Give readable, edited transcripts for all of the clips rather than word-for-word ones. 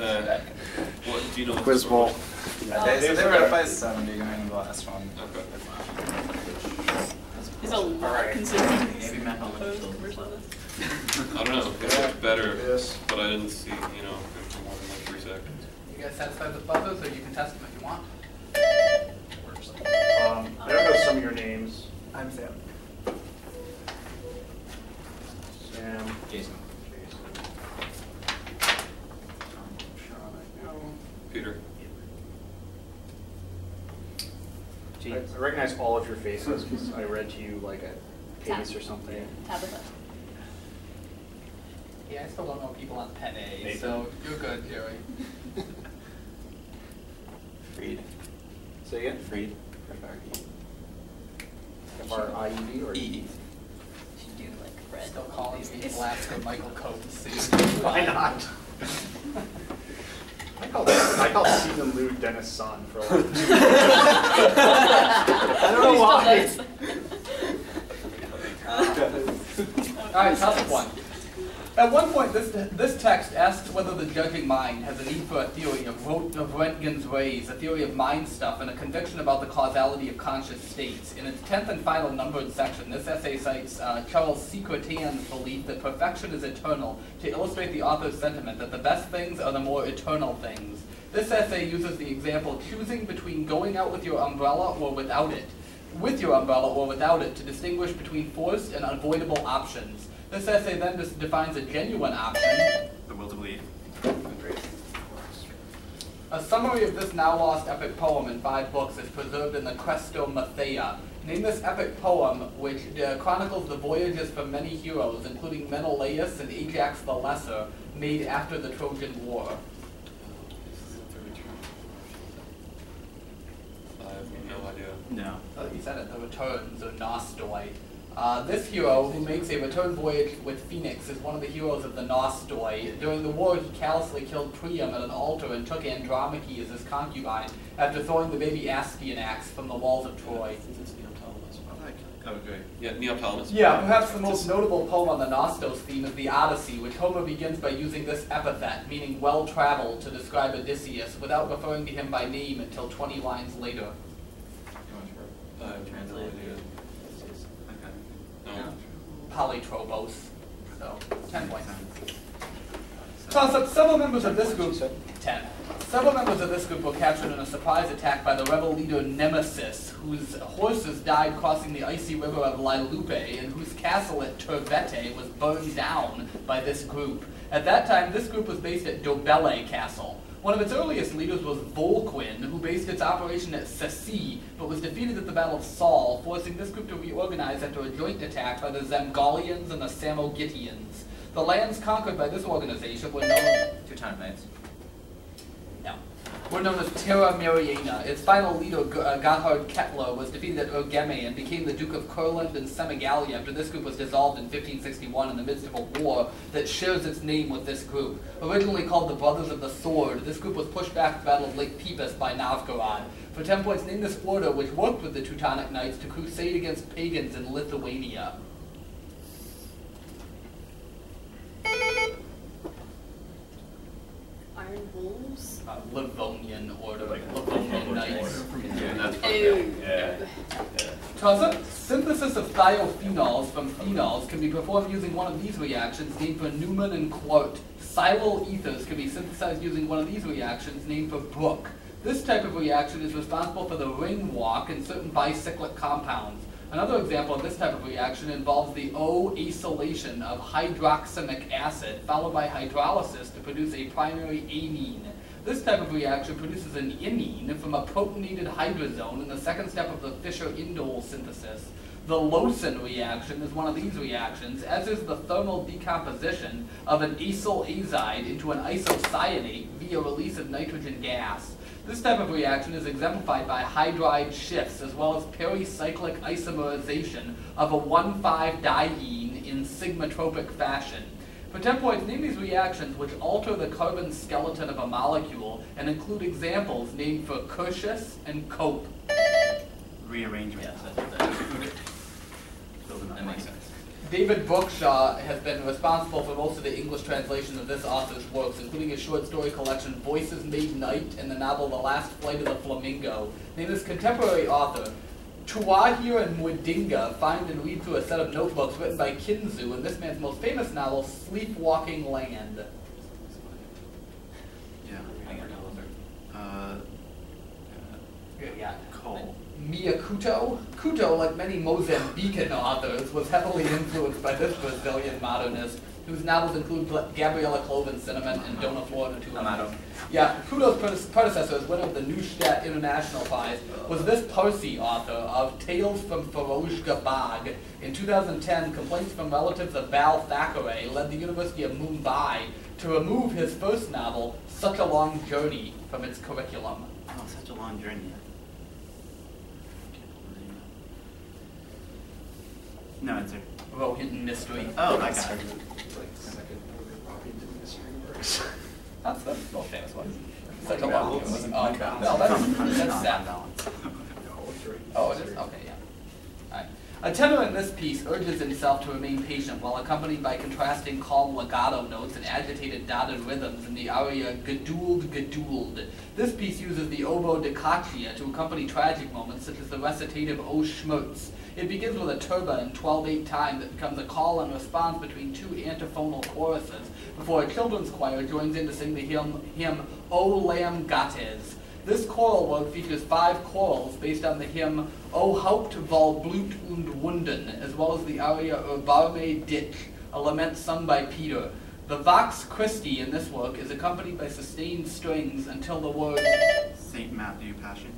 What do you know? Quiz bowl. Yeah, they were up by 70 during the last one. Okay. There's a lot considering Maybe math on I don't know. It looked better, but I didn't see, for more than like 3 seconds. You guys satisfied with buzzers, or you can test them if you want? I don't know some of your names. I'm Sam. Sam. Jason. Peter. I recognize all of your faces because I read to you like a case or something. Tabitha. Yeah, I still don't know people on Pen A, Nathan. so you're good, Jerry. Freed. Say again? Freed. F-R-I-E-D or E. Should do like Fred. Still calling me Alaska Michael Coates. Why not? I call Stephen Lou Dennis' son for like 2 years. I don't know why. Alright, topic 1. At one point, this text asks whether the judging mind has a need for a theory of Röntgen's rays, a theory of mind stuff, and a conviction about the causality of conscious states. In its 10th and final numbered section, this essay cites Charles C. Courtian's belief that perfection is eternal to illustrate the author's sentiment that the best things are the more eternal things. This essay uses the example choosing between going out with your umbrella or without it, to distinguish between forced and unavoidable options. This essay then defines a genuine option, The will to believe. A summary of this now lost epic poem in 5 books is preserved in the Chrestomatheia. Name this epic poem, which chronicles the voyages for many heroes, including Menelaus and Ajax the Lesser, made after the Trojan War. I have no idea. No. Oh, you said it, the Returns, or Nostoi. This hero, who makes a return voyage with Phoenix, is one of the heroes of the Nostoi. During the war, he callously killed Priam at an altar and took Andromache as his concubine after throwing the baby Astyanax from the walls of Troy. Okay. Yeah, Neoptolemus. Yeah, perhaps the most notable poem on the Nostos theme is the Odyssey, which Homer begins by using this epithet, meaning well-traveled, to describe Odysseus, without referring to him by name until 20 lines later. I have no idea. No. Polytropos. So, 10 points. Toss-up. Several members of this group, 10. Several members of this group were captured in a surprise attack by the rebel leader Nemesis, whose horses died crossing the icy river of Lilupe, and whose castle at Tervete was burned down by this group. At that time, this group was based at Dobele Castle. One of its earliest leaders was Volquin, who based its operation at Sassi, but was defeated at the Battle of Saul, forcing this group to reorganize after a joint attack by the Zemgalians and the Samogitians. The lands conquered by this organization were known... 2 time knights. No. Were known as Terra Mariana. Its final leader, Gotthard Kettler, was defeated at Urgeme and became the Duke of Kurland and Semigalia after this group was dissolved in 1561 in the midst of a war that shares its name with this group. Originally called the Brothers of the Sword, this group was pushed back to the Battle of Lake Peipus by Novgorod. For 10 points, name this order which worked with the Teutonic Knights to crusade against pagans in Lithuania. Iron Wolves. Livonian order, Livonian Knights. Yeah, that's Toss-up. Synthesis of thiophenols from phenols can be performed using one of these reactions named for Newman and Quart. Silyl ethers can be synthesized using one of these reactions named for Brooke. This type of reaction is responsible for the ring walk in certain bicyclic compounds. Another example of this type of reaction involves the O-acylation of hydroxamic acid, followed by hydrolysis to produce a primary amine. This type of reaction produces an imine from a protonated hydrazone in the second step of the Fischer-Indole synthesis. The Lawson reaction is one of these reactions, as is the thermal decomposition of an acyl azide into an isocyanate via release of nitrogen gas. This type of reaction is exemplified by hydride shifts, as well as pericyclic isomerization of a 1,5-diene in sigmatropic fashion. For 10 points, name these reactions which alter the carbon skeleton of a molecule and include examples named for Curtius and Cope. Rearrangement. Yeah. That makes sense. David Brookshaw has been responsible for most of the English translation of this author's works, including his short story collection Voices Made Night and the novel The Last Flight of the Flamingo. Named his contemporary author, Tuahir and Mwidinga find and read through a set of notebooks written by Kinzu in this man's most famous novel, Sleepwalking Land. Yeah. Cole. Mia Couto. Couto, like many Mozambican authors, was heavily influenced by this Brazilian modernist, whose novels include Gabriela Cloven Cinnamon and Dona Flor Amato. Yeah, Couto's predecessor as winner of the Neustadt International Prize was this Parsi author of Tales from Firozga Bagh. In 2010, complaints from relatives of Bal Thackeray led the University of Mumbai to remove his first novel, Such a Long Journey, from its curriculum. Oh, such a long journey. No answer. Rohinton Mystery. Oh, I got it. That's the most famous one. Such a long journey. No, that's sad. Oh, it is? Okay, yeah. Alright. A tenor in this piece urges himself to remain patient while accompanied by contrasting calm legato notes and agitated dotted rhythms in the aria Geduld, Geduld. This piece uses the oboe da caccia to accompany tragic moments such as the recitative O Schmerz. It begins with a turba in 12/8 time that becomes a call and response between two antiphonal choruses before a children's choir joins in to sing the hymn O Lamb Gottes. This choral work features 5 chorals based on the hymn O Haupt voll Blut und Wunden, as well as the aria Erbarme dich, a lament sung by Peter. The Vox Christi in this work is accompanied by sustained strings until the words St. Matthew Passion.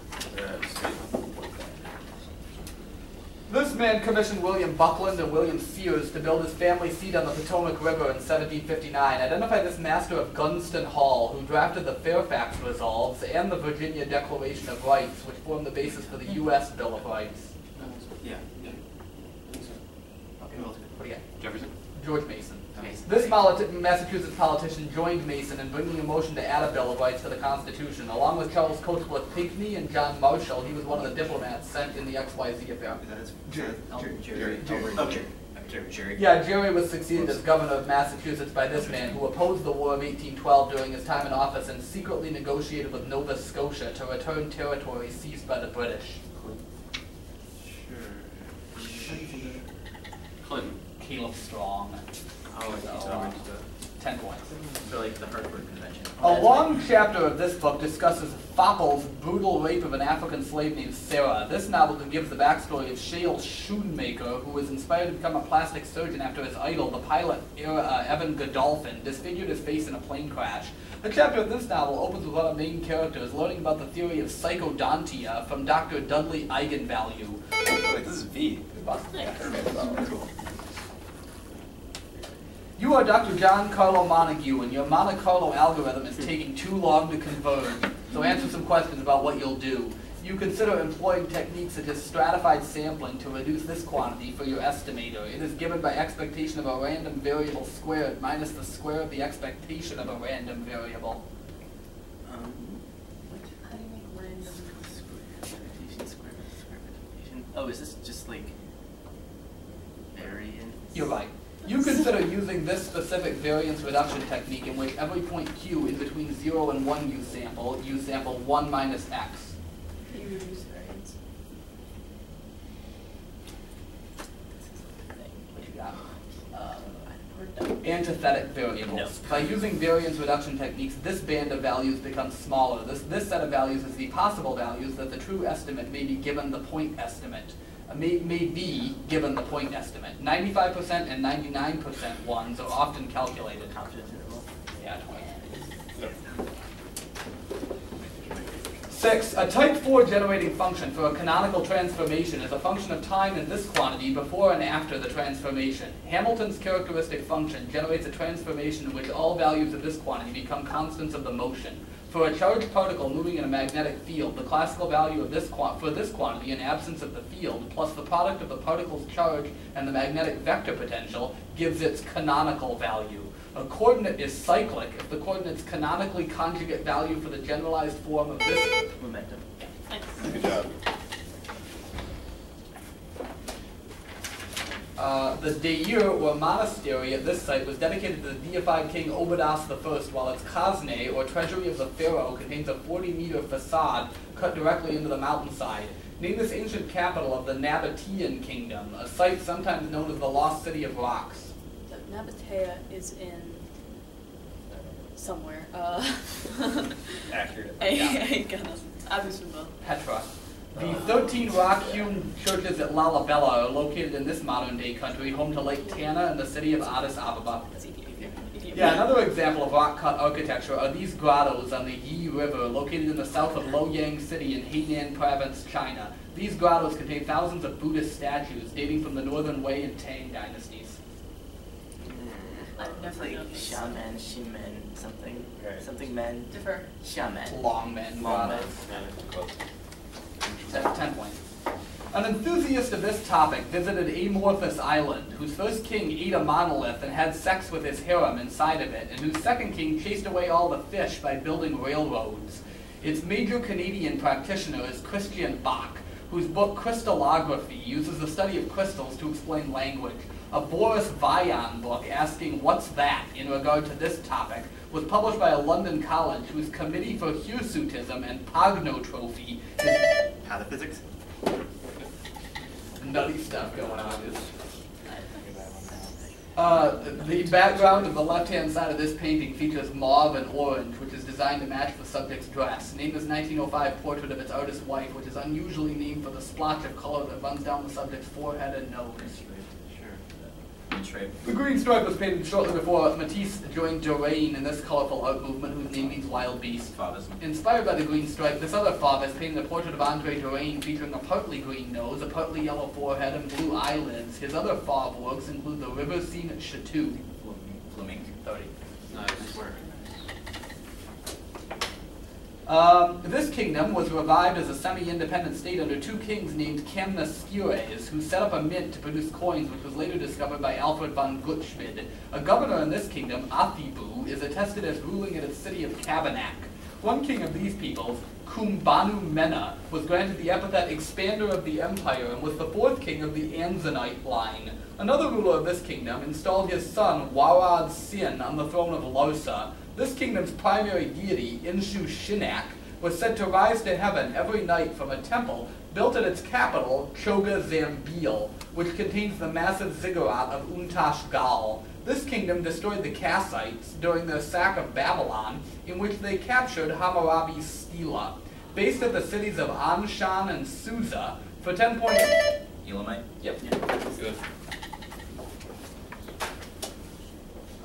This man commissioned William Buckland and William Sears to build his family seat on the Potomac River in 1759. Identify this master of Gunston Hall, who drafted the Fairfax Resolves and the Virginia Declaration of Rights, which formed the basis for the U.S. Bill of Rights. Yeah. Okay, what do you got? Jefferson? George Mason. This Massachusetts politician joined Mason in bringing a motion to add a Bill of Rights to the Constitution. Along with Charles Coachbrook Pinckney and John Marshall, he was one of the diplomats sent in the XYZ affair. Jerry. Yeah, Jerry was succeeded as governor of Massachusetts by this man who opposed the War of 1812 during his time in office and secretly negotiated with Nova Scotia to return territory seized by the British. Clinton. Caleb Strong. Oh, 10 points. for like the Hartford Convention. A long chapter of this book discusses Foppel's brutal rape of an African slave named Sarah. This novel gives the backstory of Shale Schoenmaker, who was inspired to become a plastic surgeon after his idol, the pilot Evan Godolphin, disfigured his face in a plane crash. The chapter of this novel opens with one of the main characters learning about the theory of psychodontia from Dr. Dudley Eigenvalue. Wait, this is V. You are Dr. John Carlo Montague, and your Monte Carlo algorithm is taking too long to converge. So answer some questions about what you'll do. You consider employing techniques such as stratified sampling to reduce this quantity for your estimator. It is given by expectation of a random variable squared minus the square of the expectation of a random variable. How do you make random? Oh, is this just like variance? You're right. You consider using this specific variance reduction technique in which every point Q in between 0 and 1 you sample 1 minus X. You reduce variance. What you got? We're done. Antithetic variables. No. By using variance reduction techniques, this band of values becomes smaller. This set of values is the possible values that the true estimate may be given the point estimate. May be given the point estimate. 95% and 99% ones are often calculated. Confidence interval. Yeah, 20. 6. A type 4 generating function for a canonical transformation is a function of time in this quantity before and after the transformation. Hamilton's characteristic function generates a transformation in which all values of this quantity become constants of the motion. For a charged particle moving in a magnetic field, the classical value of this for this quantity in absence of the field plus the product of the particle's charge and the magnetic vector potential gives its canonical value. A coordinate is cyclic if the coordinate's canonically conjugate value for the generalized form of this Momentum. Good job. The Deir, or monastery, at this site was dedicated to the deified king Obadas I, while its khazne, or treasury of the pharaoh, contains a 40-meter facade cut directly into the mountainside. Named this ancient capital of the Nabatean kingdom, a site sometimes known as the Lost City of Rocks. Nabatea is in somewhere. Accurate. Petra. The 13 rock-hewn churches at Lalibela are located in this modern-day country, home to Lake Tana and the city of Addis Ababa. Yeah, another example of rock-cut architecture are these grottos on the Yi River, located in the south of Luoyang City in Hainan Province, China. These grottos contain thousands of Buddhist statues dating from the Northern Wei and Tang dynasties. It's like shaman, shimen, something. Right. Something men. Defer. Shaman. Long men Long men. grottos. 10 points. An enthusiast of this topic visited Amorphous Island, whose first king ate a monolith and had sex with his harem inside of it, and whose second king chased away all the fish by building railroads. Its major Canadian practitioner is Christian Bach, whose book Crystallography uses the study of crystals to explain language. A Boris Vian book asking "What's that?" in regard to this topic was published by a London college whose Committee for Hirsutism and Pagnotrophy is Pataphysics. nutty stuff going on. The background of the left-hand side of this painting features mauve and orange, which is designed to match the subject's dress. Named this 1905 portrait of its artist's wife, which is unusually named for the splotch of color that runs down the subject's forehead and nose. The green stripe was painted shortly before Matisse joined Derain in this colorful art movement, whose name means wild beast. Inspired by the green stripe, this other Fauvist painted a portrait of Andre Derain featuring a partly green nose, a partly yellow forehead, and blue eyelids. His other Fauve works include the river scene at Chateau. Flamingo. 30. Nice work. This kingdom was revived as a semi-independent state under two kings named Camnaskures, who set up a mint to produce coins, which was later discovered by Alfred von Gutschwid. A governor in this kingdom, Athibu, is attested as ruling at its city of Kabanak. One king of these peoples, Kumbanu Mena, was granted the epithet Expander of the Empire and was the fourth king of the Anzanite line. Another ruler of this kingdom installed his son, Warad Sin, on the throne of Larsa. This kingdom's primary deity, Inshu Shinak, was said to rise to heaven every night from a temple built at its capital, Choga Zambil, which contains the massive ziggurat of Untash Gal. This kingdom destroyed the Kassites during their sack of Babylon, in which they captured Hammurabi's stela. Based at the cities of Anshan and Susa, for 10 points... Elamite? Yep. Good.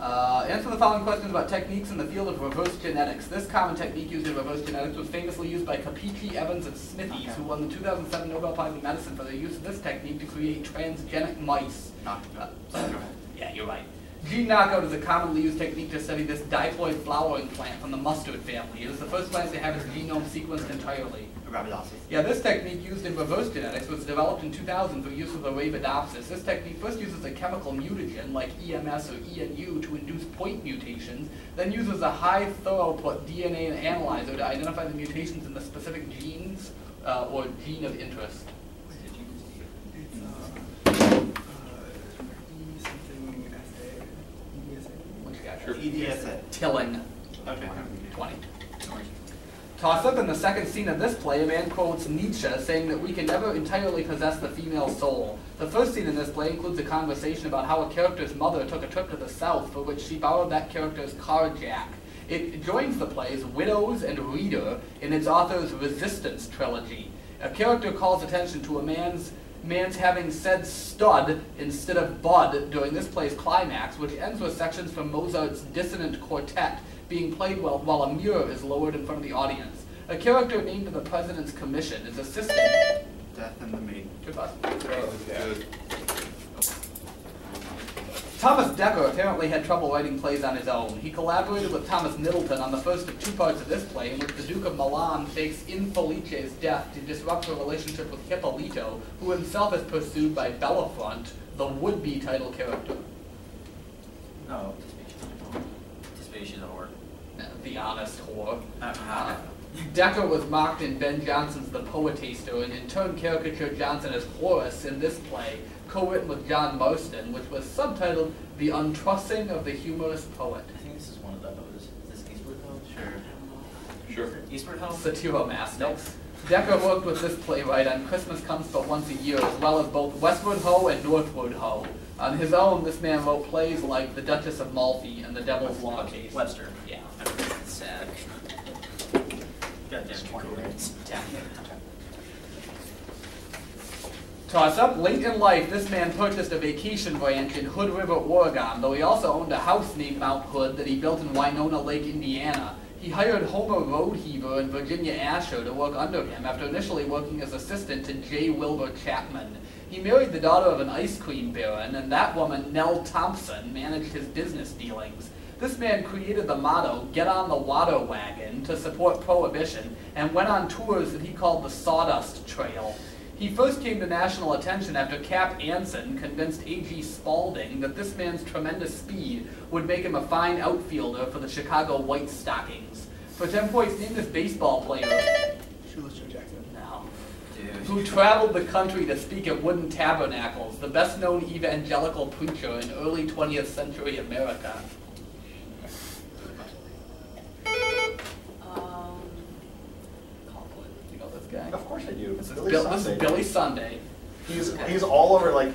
Answer the following questions about techniques in the field of reverse genetics. This common technique used in reverse genetics was famously used by Capici, Evans, and Smithies, who won the 2007 Nobel Prize in Medicine for their use of this technique to create transgenic mice. Yeah, you're right. Gene knockout is a commonly used technique to study this diploid flowering plant from the mustard family. It is the first plant to have its genome sequenced entirely. Arabidopsis. Yeah, this technique used in reverse genetics was developed in 2000 for use with Arabidopsis. This technique first uses a chemical mutagen, like EMS or ENU, to induce point mutations, then uses a high throughput DNA analyzer to identify the mutations in the specific genes or gene of interest. What you got? Sure. EDSA. Tilling. Okay. 20. Toss up in the second scene of this play, a man quotes Nietzsche, saying that we can never entirely possess the female soul. The first scene in this play includes a conversation about how a character's mother took a trip to the South for which she borrowed that character's car jack. It joins the plays Widows and Reader in its author's Resistance trilogy. A character calls attention to a man's having said stud instead of bud during this play's climax, which ends with sections from Mozart's Dissonant Quartet being played while a mirror is lowered in front of the audience. A character named to the President's Commission is assisted. Death and the Maiden. Good pass. Good. Thomas Dekker apparently had trouble writing plays on his own. He collaborated with Thomas Middleton on the first of two parts of this play, in which the Duke of Milan fakes Infelice's death to disrupt her relationship with Hippolito, who himself is pursued by Bellafront, the would-be title character. No. She's a whore. The honest whore. Decker was mocked in Ben Jonson's The Poetaster, and in turn caricatured Johnson as Horace in this play, co-written with John Marston, which was subtitled The Untrussing of the Humorous Poet. I think this is one of those. Is this Eastward Ho? Sure. Eastward Ho? Satyromastics. Nope. Decker worked with this playwright on Christmas Comes But Once a Year, as well as both Westward Ho and Northward Ho. On his own, this man wrote plays like The Duchess of Malfi and The Devil's Law Case. Webster. Yeah. That's sad. Goddamn 20 minutes. Toss up, late in life, this man purchased a vacation ranch in Hood River, Oregon, though he also owned a house named Mount Hood that he built in Winona Lake, Indiana. He hired Homer Roadheaver and Virginia Asher to work under him after initially working as assistant to J. Wilbur Chapman. He married the daughter of an ice cream baron, and that woman, Nell Thompson, managed his business dealings. This man created the motto, "Get on the water wagon," to support Prohibition, and went on tours that he called the Sawdust Trail. He first came to national attention after Cap Anson convinced A.G. Spaulding that this man's tremendous speed would make him a fine outfielder for the Chicago White Stockings. For 10 points, name this baseball player. Shoeless Joe Jackson. No. Dude. Who traveled the country to speak at wooden tabernacles, the best-known evangelical preacher in early 20th century America. You know this guy? Of course I do. This is Billy This is Sunday. Billy Sunday. He's all over like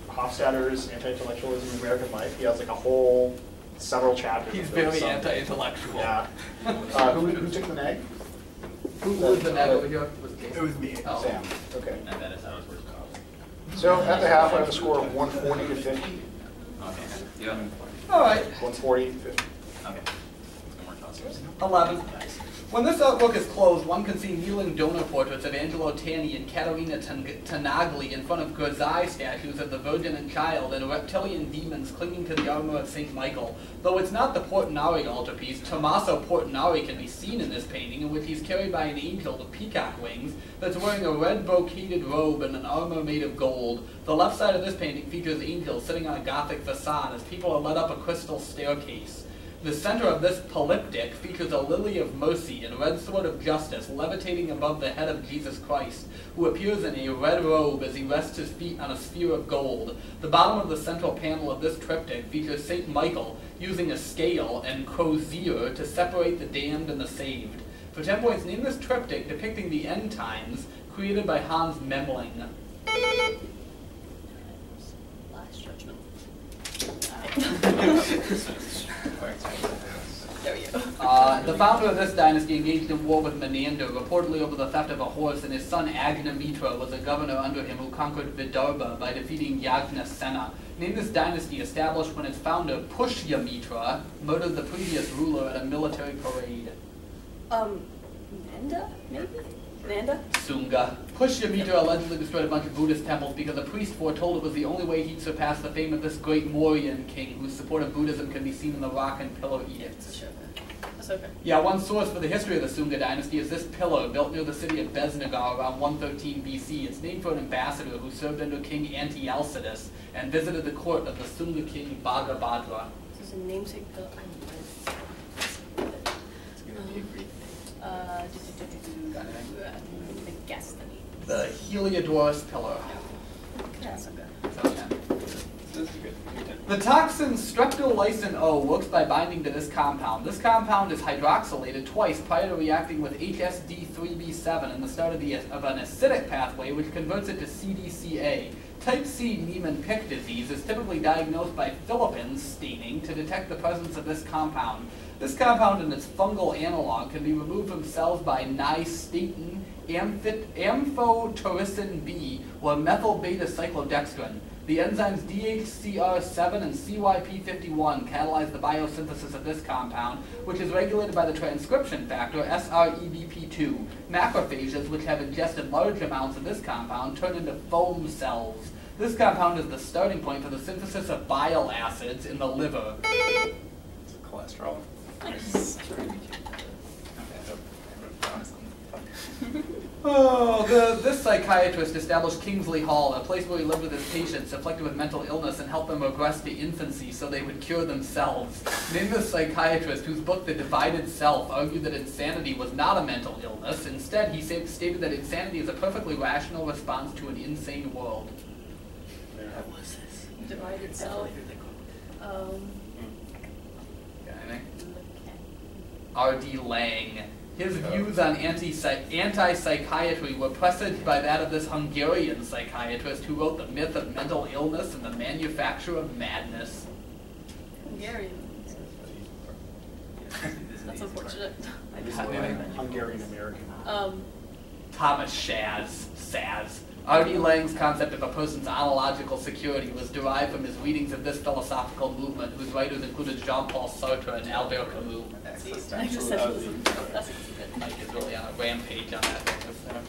Hofstadter's anti-intellectualism in American life. He has like a whole several chapters. He's of Billy very Sunday. anti-intellectual. Yeah. Who took the nag? Who was the nag over here? It was me. Oh. Sam. Okay. And that is how it works. So at the half, I have a score of 140 to 50. Okay. Yeah. All right. 140 to 50. Okay. No more tossers. 11. Nice. When this artwork is closed, one can see kneeling donor portraits of Angelo Tani and Caterina Tanagli in front of Grisai statues of the Virgin and Child and reptilian demons clinging to the armor of St. Michael. Though it's not the Portinari altarpiece, Tommaso Portinari can be seen in this painting, in which he's carried by an angel with peacock wings that's wearing a red brocaded robe and an armor made of gold. The left side of this painting features angels sitting on a Gothic facade as people are led up a crystal staircase. The center of this polyptych features a lily of mercy and red sword of justice levitating above the head of Jesus Christ, who appears in a red robe as he rests his feet on a sphere of gold. The bottom of the central panel of this triptych features St. Michael using a scale and crozier to separate the damned and the saved. For 10 points, name this triptych depicting the end times, created by Hans Memling. Last Judgment. There we go. The founder of this dynasty engaged in war with Menander, reportedly over the theft of a horse, and his son Agnamitra was a governor under him who conquered Vidarbha by defeating Yajnasena. Name this dynasty established when its founder, Pushyamitra, murdered the previous ruler at a military parade. Nanda, maybe? Nanda? Sunga. Pushyamitra allegedly destroyed a bunch of Buddhist temples because a priest foretold it was the only way he'd surpass the fame of this great Mauryan king whose support of Buddhism can be seen in the rock and pillar edicts. That's okay. Yeah, one source for the history of the Sunga dynasty is this pillar built near the city of Besnagar around 113 BC. It's named for an ambassador who served under King Antialcidas and visited the court of the Sunga king Bhagabhadra. This is a namesake built on It's going to be a great thing. I guess the name. The Heliodorus pillar. That's okay. This is good. The toxin streptolysin O works by binding to this compound. This compound is hydroxylated twice prior to reacting with HSD3B7 in the start of an acidic pathway which converts it to CDCA. Type C Niemann-Pick disease is typically diagnosed by Philippines staining to detect the presence of this compound. This compound and its fungal analog can be removed from cells by nystatin, amphotericin B, or methyl-beta-cyclodextrin. The enzymes DHCR7 and CYP51 catalyze the biosynthesis of this compound, which is regulated by the transcription factor SREBP2. Macrophages, which have ingested large amounts of this compound, turn into foam cells. This compound is the starting point for the synthesis of bile acids in the liver. It's cholesterol. Nice. Okay, I wrote down something. Oh, this psychiatrist established Kingsley Hall, a place where he lived with his patients afflicted with mental illness and helped them regress to infancy so they would cure themselves. Named this psychiatrist, whose book The Divided Self argued that insanity was not a mental illness. Instead, he stated that insanity is a perfectly rational response to an insane world. What was this? Divided self. Got anything? R.D. Lang. His views on anti-psychiatry were presaged by that of this Hungarian psychiatrist who wrote The Myth of Mental Illness and the Manufacture of Madness. Hungarian. That's unfortunate. Hungarian American. Thomas Saz. R.D. Lang's concept of a person's ontological security was derived from his readings of this philosophical movement, whose writers included Jean-Paul Sartre and Albert Camus. Existentialism. That's good. Mike is really on a rampage on that basis there.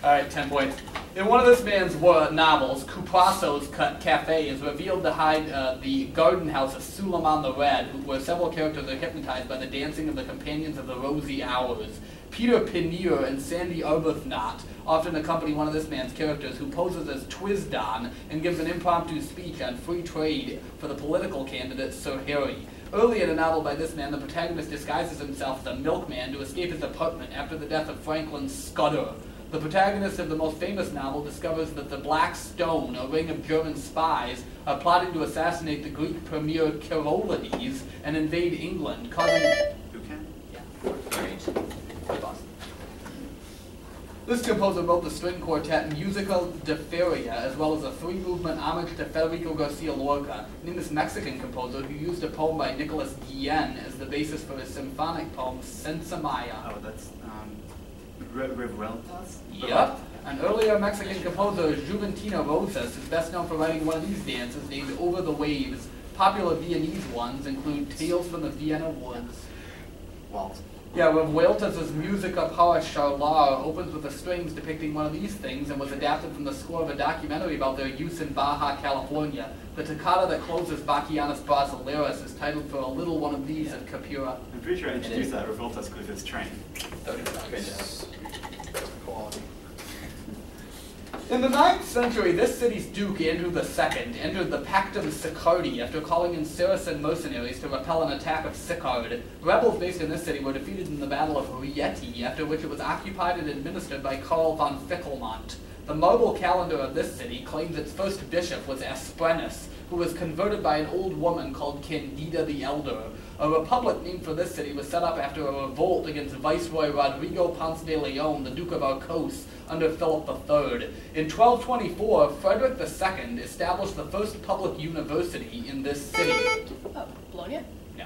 Alright, 10 points. In one of this man's novels, Kuprasso's Cafe is revealed to hide the garden house of Suleiman the Red, where several characters are hypnotized by the dancing of the companions of the rosy hours. Peter Pinnier and Sandy Arbuthnot often accompany one of this man's characters, who poses as Twizdon and gives an impromptu speech on free trade for the political candidate Sir Harry. Early in a novel by this man, the protagonist disguises himself as a milkman to escape his apartment after the death of Franklin Scudder. The protagonist of the most famous novel discovers that the Black Stone, a ring of German spies, are plotting to assassinate the Greek premier Keraulides and invade England, causing... Who can? Yeah. This composer wrote the string quartet Musical de Feria, as well as a three-movement homage to Federico Garcia Lorca. Named this Mexican composer, who used a poem by Nicolas Guillen as the basis for his symphonic poem Sensamaya. Oh, that's Revueltas? Yep. An earlier Mexican composer, Juventino Rosas, is best known for writing one of these dances named Over the Waves. Popular Viennese ones include Tales from the Vienna Woods. Waltz. Yeah, Revueltas' Musica para Charlar opens with the strings depicting one of these things and was adapted from the score of a documentary about their use in Baja California. The toccata that closes Bachianas Brasileiras is titled for a little one of these at Capura. I'm pretty sure I introduced that Revueltas Clifford's train. In the 9th century, this city's Duke, Andrew II, entered the Pactum Sicardi after calling in Saracen mercenaries to repel an attack of Sicard. Rebels based in this city were defeated in the Battle of Rieti, after which it was occupied and administered by Karl von Fickelmont. The marble calendar of this city claims its first bishop was Asprenus, who was converted by an old woman called Candida the Elder. A republic named for this city was set up after a revolt against Viceroy Rodrigo Ponce de Leon, the Duke of Arcos, under Philip III. In 1224, Frederick II established the first public university in this city. Oh, Bologna? No.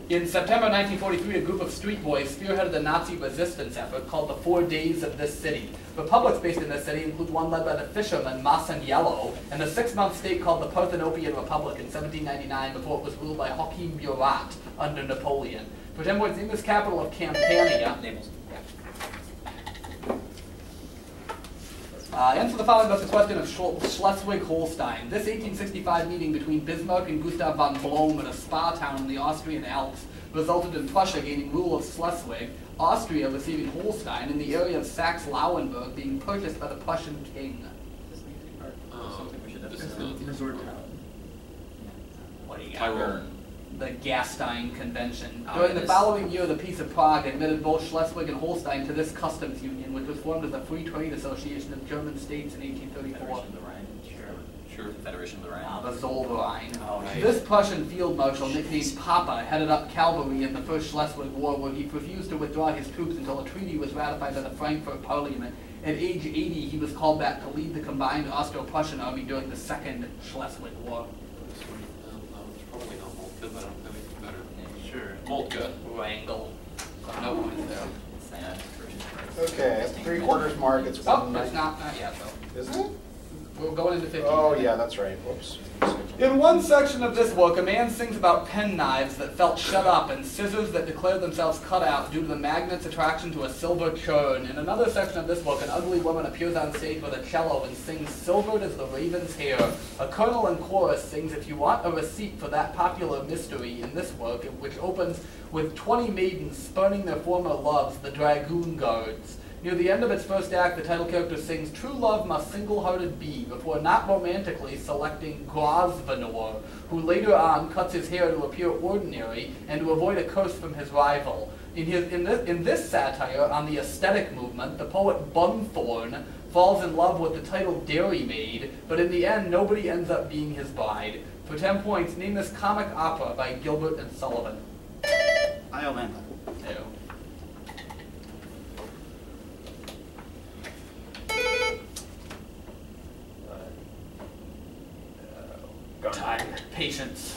In September 1943, a group of street boys spearheaded the Nazi resistance effort called the 4 Days of this city. Republics based in this city include one led by the fisherman Masaniello, and a 6-month state called the Parthenopean Republic in 1799 before it was ruled by Joachim Murat under Napoleon. For 10 points, in this capital of Campania, Naples. Answer the following about the question of Schleswig-Holstein. This 1865 meeting between Bismarck and Gustav von Blohm in a spa town in the Austrian Alps resulted in Prussia gaining rule of Schleswig, Austria receiving Holstein, and the area of Saxe-Lauenburg being purchased by the Prussian king. Resort town. What do you got? Tyrol. The Gastein Convention. During the following year, the Peace of Prague admitted both Schleswig and Holstein to this customs union, which was formed as a free trade association of German states in 1834. Sure. Federation of the Rhine. The Zollverein. Oh, right. This Prussian field marshal, nicknamed Papa, headed up cavalry in the First Schleswig War, where he refused to withdraw his troops until a treaty was ratified by the Frankfurt Parliament. At age 80, he was called back to lead the combined Austro-Prussian army during the Second Schleswig War. Probably not Moltke, but I don't think it's better. Sure. Moltke. Wrangle. No points there. Okay, at the 3/4 mark, it's Oh, 190. it's not yet, though. Isn't it? We're going into 15. Oh, yeah, that's right. Whoops. In one section of this book, a man sings about penknives that felt shut up and scissors that declared themselves cut out due to the magnet's attraction to a silver churn. In another section of this book, an ugly woman appears on stage with a cello and sings silvered as the raven's hair. A colonel in chorus sings, if you want a receipt for that popular mystery in this work, which opens with 20 maidens spurning their former loves, the dragoon guards. Near the end of its first act, the title character sings, true love must single-hearted be, before not romantically selecting Grosvenor, who later on cuts his hair to appear ordinary and to avoid a curse from his rival. In this satire on the aesthetic movement, the poet Bunthorne falls in love with the title Dairymaid, but in the end, nobody ends up being his bride. For 10 points, name this comic opera by Gilbert and Sullivan. Iolanda. Ew. Time. Patience.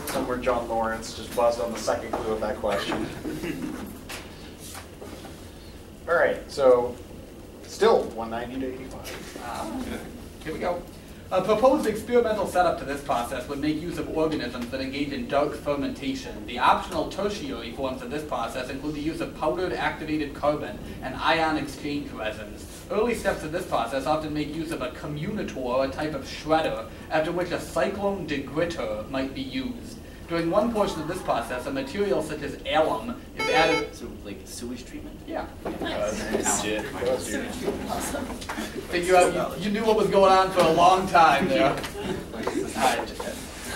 Somewhere John Lawrence just buzzed on the second clue of that question. All right, so still 190 to 85. Here we go. A proposed experimental setup to this process would make use of organisms that engage in dark fermentation. The optional tertiary forms of this process include the use of powdered activated carbon and ion exchange resins. Early steps of this process often make use of a communitor, a type of shredder, after which a cyclone degritter might be used. During one portion of this process, a material such as alum is added. So, like sewage treatment? Yeah. Legit. Awesome. Figure out you knew what was going on for a long time there.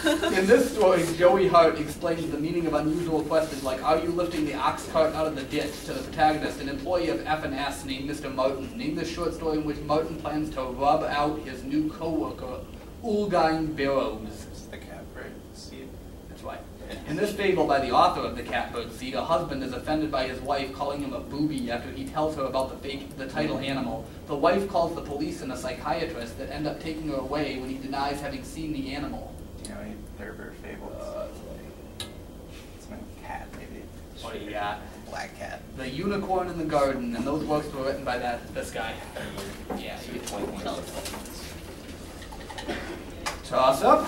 In this story, Joey Hart explains the meaning of unusual questions like, are you lifting the ox cart out of the ditch, to the protagonist, an employee of F&S named Mr. Martin. Name this short story in which Martin plans to rub out his new co-worker, Ulgine Barrows. The catbird seed. That's right. In this fable by the author of The Catbird Seed, a husband is offended by his wife calling him a booby after he tells her about the title animal. The wife calls the police and a psychiatrist that end up taking her away when he denies having seen the animal. You know, they're very fables. It's my cat, maybe. What do you got? Black cat. The Unicorn in the Garden, and those works were written by this guy. Yeah, you get 20 points. Toss up.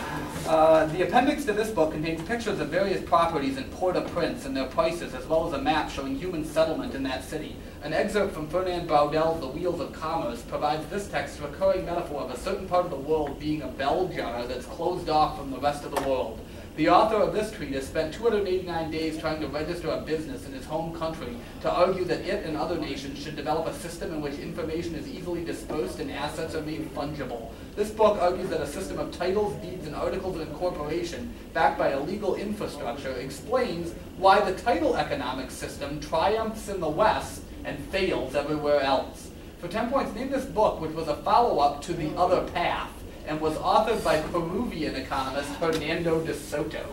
The appendix to this book contains pictures of various properties in Port-au-Prince and their prices, as well as a map showing human settlement in that city. An excerpt from Fernand Braudel's The Wheels of Commerce provides this text's recurring metaphor of a certain part of the world being a bell jar that's closed off from the rest of the world. The author of this treatise spent 289 days trying to register a business in his home country to argue that it and other nations should develop a system in which information is easily dispersed and assets are made fungible. This book argues that a system of titles, deeds, and articles of incorporation backed by a legal infrastructure explains why the title economic system triumphs in the West and fails everywhere else. For 10 points, name this book, which was a follow-up to The Other Path, and was authored by Peruvian economist Hernando de Soto.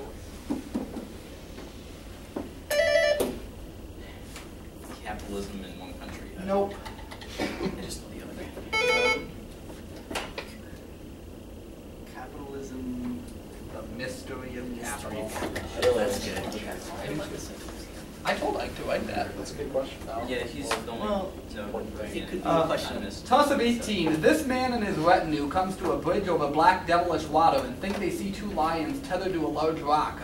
Capitalism in one country. Nope. I just know the other. Capitalism. The Mystery of Capital. That's good. I didn't like this. I told Ike to write that. That's a good question. Yeah, he's the only. Well, No, he could be a question this. Toss of 18. This man and his retinue comes to a bridge over black devilish water and think they see two lions tethered to a large rock,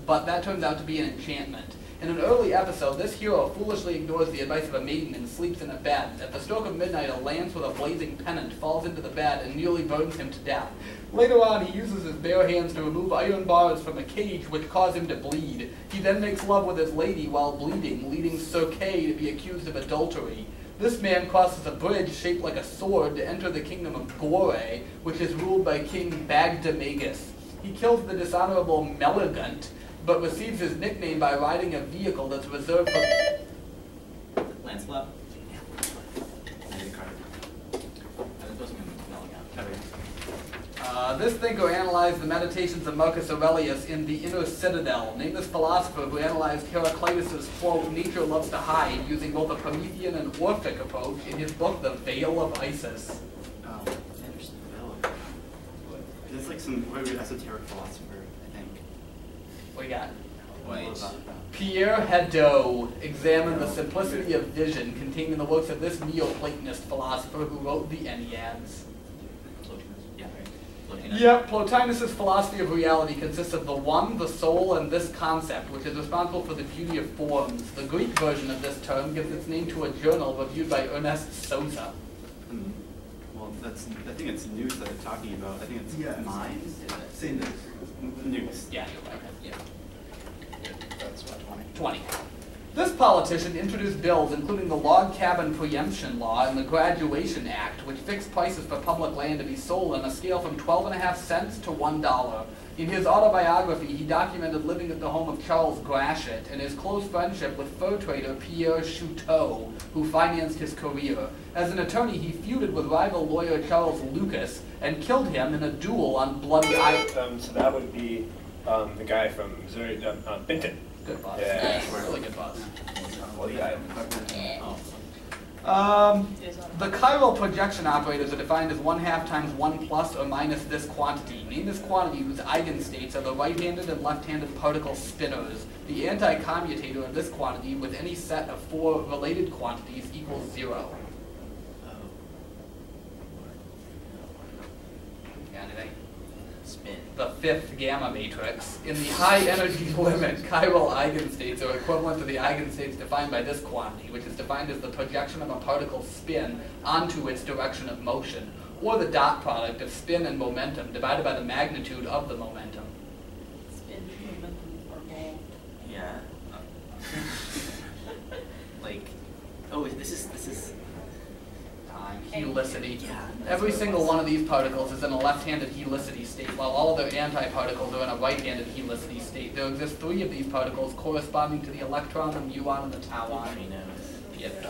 but that turns out to be an enchantment. In an early episode, this hero foolishly ignores the advice of a maiden and sleeps in a bed. At the stroke of midnight, a lance with a blazing pennant falls into the bed and nearly burns him to death. Later on, he uses his bare hands to remove iron bars from a cage which cause him to bleed. He then makes love with his lady while bleeding, leading Sir Kay to be accused of adultery. This man crosses a bridge shaped like a sword to enter the kingdom of Gore, which is ruled by King Bagdemagus. He kills the dishonorable Meligant, but receives his nickname by riding a vehicle that's reserved for... Lancelot. This thinker analyzed the meditations of Marcus Aurelius in The Inner Citadel. Name this philosopher who analyzed Heraclitus' quote, nature loves to hide, using both a Promethean and Orphic approach in his book, The Veil of Isis. Oh, interesting. It's like some esoteric philosopher, I think. What you got? quite. Pierre Hadot examined the simplicity of vision contained in the works of this Neoplatonist philosopher who wrote the Enneads. Yeah. Looking at Yep, Plotinus' philosophy of reality consists of the one, the soul, and this concept, which is responsible for the beauty of forms. The Greek version of this term gives its name to a journal reviewed by Ernest Sosa. Well, I think it's news that they're talking about. I think it's Yes. minds. Say news. News. Yeah, you're right. yeah. That's what, 20? 20. This politician introduced bills including the Log Cabin Preemption Law and the Graduation Act, which fixed prices for public land to be sold on a scale from 12.5 cents to $1. In his autobiography, he documented living at the home of Charles Gratiot and his close friendship with fur trader Pierre Chouteau, who financed his career. As an attorney, he feuded with rival lawyer Charles Lucas and killed him in a duel on Bloody Island. So that would be the guy from Missouri, Benton. Good boss. Yeah. Really good boss. Bloody Island. The chiral projection operators are defined as 1/2 times 1 plus or minus this quantity. Name this quantity whose eigenstates are the right-handed and left-handed particle spinors. The anti-commutator in this quantity with any set of 4 related quantities equals 0. Yeah, anything? Spin. The fifth gamma matrix. In the high energy limit, chiral eigenstates are equivalent to the eigenstates defined by this quantity, which is defined as the projection of a particle's spin onto its direction of motion, or the dot product of spin and momentum divided by the magnitude of the momentum. Spin, momentum, or ball. Yeah. Like, oh, this is. Time, helicity. Yeah. Every single one of these particles is in a left-handed helicity state, while all of their antiparticles are in a right-handed helicity state. There exist 3 of these particles corresponding to the electron, the muon, and the tauon. Yep.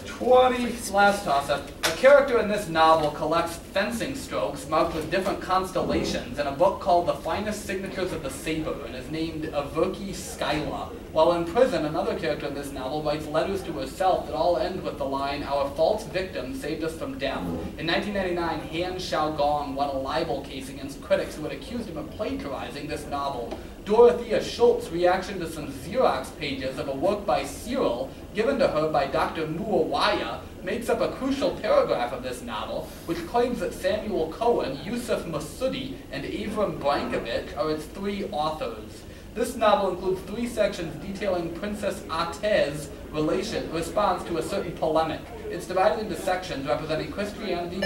20, last toss-up. A character in this novel collects fencing strokes marked with different constellations in a book called The Finest Signatures of the Saber and is named Averki Skyla. While in prison, another character in this novel writes letters to herself that all end with the line, "Our false victim saved us from death." In 1999, Han Xiaogong won a libel case against critics who had accused him of plagiarizing this novel. Dorothea Schultz's reaction to some Xerox pages of a work by Cyril given to her by Dr. Muawiyah makes up a crucial paragraph of this novel, which claims that Samuel Cohen, Yusuf Masudi, and Avram Brankovich are its 3 authors. This novel includes 3 sections detailing Princess Ate's response to a certain polemic. It's divided into sections representing Christianity,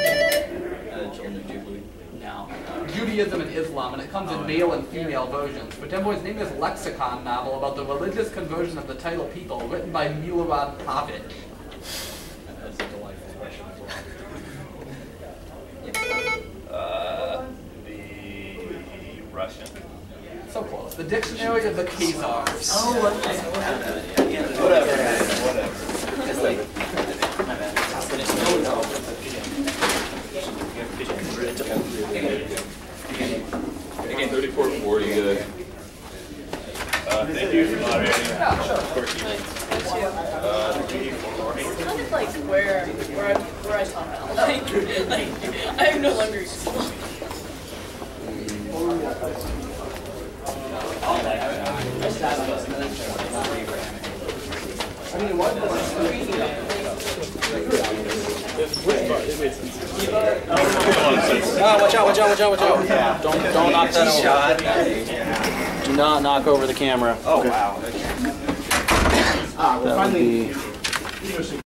Judaism, and Islam, and it comes in male and female versions. Potemkin's name is Lexicon novel about the religious conversion of the title people, written by Milorad Pavic. That's a delightful question as well. The Russian. So close. The Dictionary of the Khazars. Oh, okay. Whatever. It's like, my bad. Again, 34-40, good. Thank you for moderating. Yeah, sure. Of course you did. It's kind of like where I talk now. Like I am no longer useful. Watch out. Don't knock that over. Do not knock over the camera. Oh, wow. We're That would finally be...